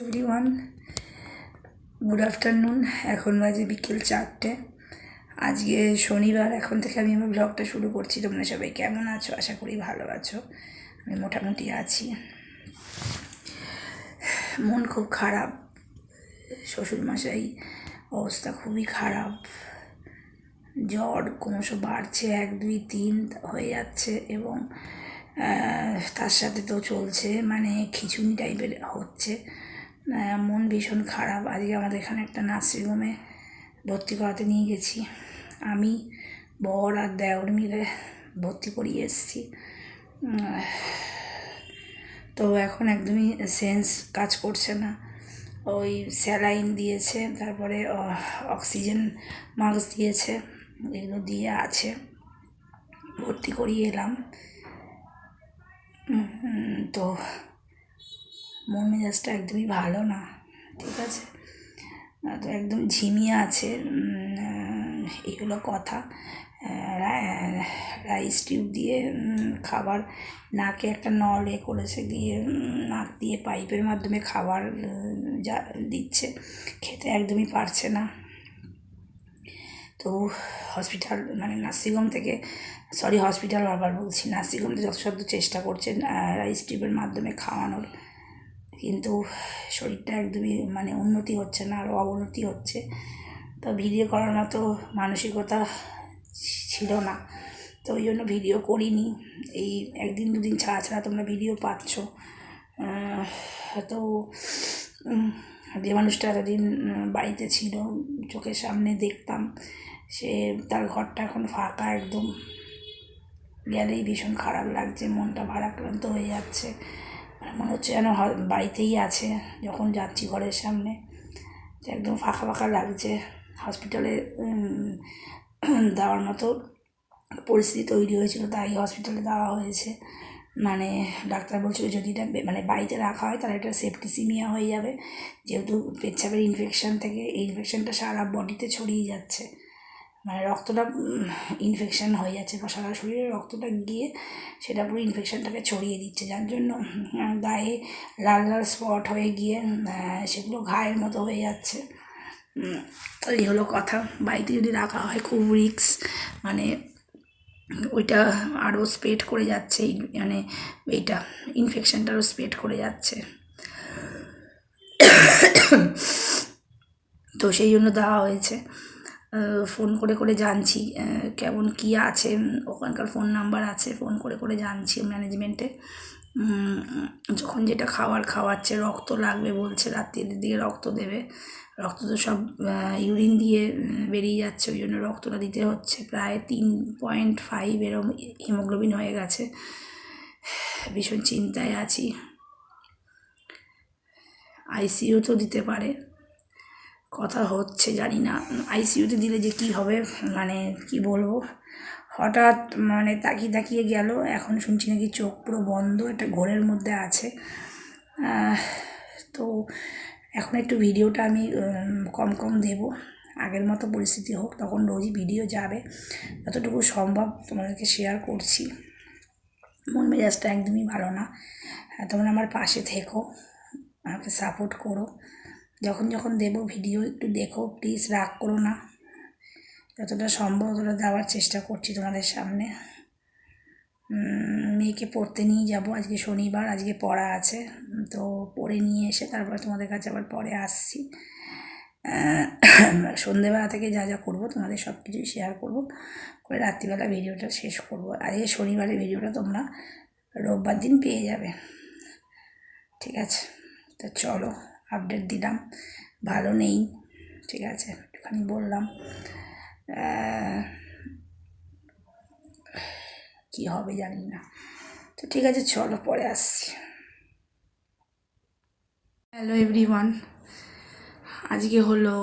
Everyone, good afternoon. এখন বাজে বিকেল 4টে। আজকে শনিবার। এখন থেকে আমি আমার ব্লগটা শুরু করছি। তোমরা সবাই কেমন আছো? আশা করি ভালো আছো। আমি মোটামুটি আছি। মন খুব খারাপ। শ্বশুরমশাই অবস্থা খুবই খারাপ। জ্বর ক্রমশ বাড়ছে, 1, 2, 3 হয়ে যাচ্ছে এবং তার সাথে তো চলছে মানে খিঁচুনি টাইপের হচ্ছে। মন ভীষণ খারাপ। আজকে আমাদের এখানে একটা নার্সিংহোমে ভর্তি করাতে নিয়ে গেছি। আমি, বর আর দেওর মিলে ভর্তি করিয়ে এসেছি। তো এখন একদমই সেন্স কাজ করছে না। ওই স্যালাইন দিয়েছে, তারপরে অক্সিজেন মাস্ক দিয়েছে, এগুলো দিয়ে আছে। ভর্তি করিয়ে এলাম। তো মন মেজাজটা একদমই ভালো না, ঠিক আছে? তো একদম ঝিমিয়ে আছে। এগুলো কথা। রাইস টিউব দিয়ে খাবার নাকে একটা নল করেছে, দিয়ে নাক দিয়ে পাইপের মাধ্যমে খাবার যা দিচ্ছে, খেতে একদমই পারছে না। তো হসপিটাল মানে নার্সিংহোম থেকে, হসপিটাল বারবার বলছি, নার্সিংহোম থেকে যথাসাধ্য চেষ্টা করছেন রাইস টিউবের মাধ্যমে খাওয়ানোর, কিন্তু শরীরটা একদমই মানে উন্নতি হচ্ছে না, আরও অবনতি হচ্ছে। তো ভিডিও করার মতো মানসিকতা ছিল না, তো ওই জন্য ভিডিও করিনি। এই 1 দিন 2 দিন ছাড়া ছাড়া তোমরা ভিডিও পাচ্ছ। তো যে মানুষটা এতদিন বাড়িতে ছিল, চোখের সামনে দেখতাম, সে তার ঘরটা এখন ফাঁকা একদম। গেলেই ভীষণ খারাপ লাগছে, মনটা ভারাক্রান্ত হয়ে যাচ্ছে। মনে হচ্ছে যেন বাড়িতেই আছে। যখন যাচ্ছি ঘরের সামনে একদম ফাঁকা ফাঁকা লাগছে। হসপিটালে দেওয়ার মতো পরিস্থিতি তৈরি হয়েছিল, তাই হসপিটালে দেওয়া হয়েছে। মানে ডাক্তার বলছিল যদি এটা মানে বাড়িতে রাখা হয় তাহলে এটা সেপ্টিসিমিয়া হয়ে যাবে, যেহেতু পেচ্ছাপের ইনফেকশান থেকে এই ইনফেকশানটা সারা বডিতে ছড়িয়ে যাচ্ছে। মানে রক্তটা ইনফেকশান হয়ে যাচ্ছে, বা সারা শরীরে রক্তটা গিয়ে সেটা পুরো ইনফেকশানটাকে ছড়িয়ে দিচ্ছে, যার জন্য গায়ে লাল লাল স্পট হয়ে গিয়ে সেগুলো ঘায়ের মতো হয়ে যাচ্ছে। এই হলো কথা। বাড়িতে যদি রাখা হয় খুব রিস্ক, মানে ওইটা আরও স্প্রেড করে যাচ্ছে, মানে এইটা ইনফেকশানটা আরও স্প্রেড করে যাচ্ছে। তো সেই জন্য দেওয়া হয়েছে। ফোন করে করে জানছি কেমন কী আছে, ওখানকার ফোন নাম্বার আছে, ফোন করে করে জানছি ম্যানেজমেন্টে। যখন যেটা খাওয়াচ্ছে, রক্ত লাগবে বলছে, রাত্রির দিকে রক্ত দেবে। রক্ত তো সব ইউরিন দিয়ে বেরিয়ে যাচ্ছে, ওই জন্য রক্তটা দিতে হচ্ছে। প্রায় 3.5 এরকম হিমোগ্লোবিন হয়ে গেছে। ভীষণ চিন্তায় আছি। আইসিইউতেও দিতে পারে, কথা হচ্ছে, জানি না আইসিইউতে দিলে যে কী হবে, মানে কি বলবো। হঠাৎ মানে তাকিয়ে গেল, এখন শুনছি নাকি চোখ পুরো বন্ধ, একটা ঘোরের মধ্যে আছে। তো এখন একটু ভিডিওটা আমি কম দেবো। আগের মতো পরিস্থিতি হোক, তখন রোজই ভিডিও যাবে, যতটুকু সম্ভব তোমাদেরকে শেয়ার করছি। মন মেজাজটা একদমই ভালো না। তোমরা আমার পাশে থেকো, আমাকে সাপোর্ট করো। যখন দেবো ভিডিও একটু দেখো প্লিজ, রাগ করো না। যতটা সম্ভব ততটা দেওয়ার চেষ্টা করছি তোমাদের সামনে। মেয়েকে পড়তে নিয়ে যাব, আজকে শনিবার, আজকে পড়া আছে, তো পড়ে নিয়ে এসে তারপর তোমাদের কাছে আবার পরে আসছি। সন্ধেবেলা থেকে যা যা করবো তোমাদের সব কিছুই শেয়ার করবো, করে রাত্রিবেলা ভিডিওটা শেষ করবো। আজকে শনিবারের ভিডিওটা তোমরা রোববার দিন পেয়ে যাবে, ঠিক আছে? তো চলো, আপডেট দিলাম। ভালো নেই, ঠিক আছে, একটুখানি বললাম। কি হবে জানি না। তো ঠিক আছে, চলো পরে আসছি। হ্যালো এভরিওয়ান, আজকে হলো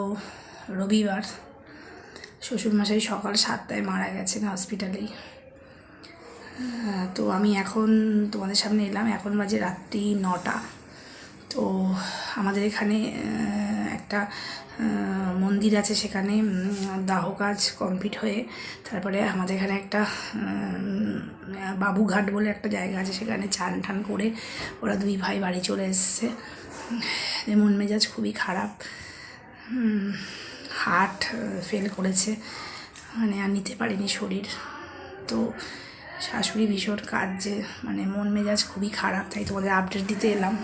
রবিবার। শ্বশুরমশাই সকাল 7টায় মারা গেছেন হসপিটালেই। তো আমি এখন তোমাদের সামনে এলাম, এখন বাজে রাত্রি 9টা। তো আমাদের এখানে একটা মন্দির আছে, সেখানে দাহ কাজ কমপ্লিট হয়ে তারপরে আমাদের এখানে একটা বাবুঘাট বলে একটা জায়গা আছে, সেখানে চান টান করে ওরা 2 ভাই বাড়ি চলে এসছে। মন মেজাজ খুবই খারাপ। হার্ট ফেল করেছে, মানে আর নিতে পারিনি শরীর। তো শাশুড়ি ভীষণ কাঁদছে, মানে মন মেজাজ খুবই খারাপ, তাই তোমাদের আপডেট দিতে এলাম।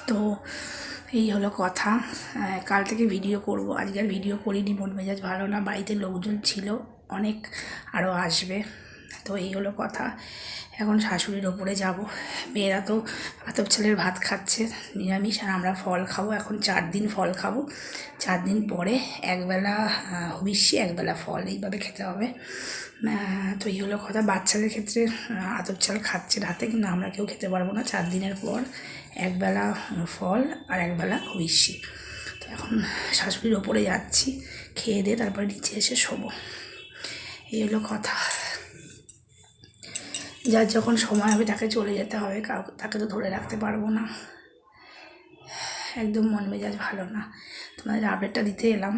তো এই হলো কথা। কাল থেকে ভিডিও করব, আজকে আর ভিডিও করিনি, মন মেজাজ ভালো না, বাড়িতে লোকজন ছিল অনেক, আরও আসবে। তো এই হলো কথা। এখন শাশুড়ির ওপরে যাব। মেয়েরা তো আতপ চালের ভাত খাচ্ছে নিরামিষ, আর আমরা ফল খাবো। এখন 4 দিন ফল খাবো, 4 দিন পরে একবেলা হবিষ্যি, একবেলা ফল, এইভাবে খেতে হবে। তো এই হলো কথা। বাচ্চাদের ক্ষেত্রে আতপ চাল খাচ্ছে রাতে, কিন্তু আমরা কেউ খেতে পারবো না। 4 দিনের পর একবেলা ফল আর একবেলা হবিষ্যি। তো এখন শাশুড়ির ওপরে যাচ্ছি, খেয়ে দিয়ে তারপরে নিচে এসে শোবো। এই হলো কথা। যার যখন সময় হবে তাকে চলে যেতে হবে, তাকে তো ধরে রাখতে পারবো না। একদম মন মেজাজ ভালো না, তোমাদের আপডেটটা দিতে এলাম।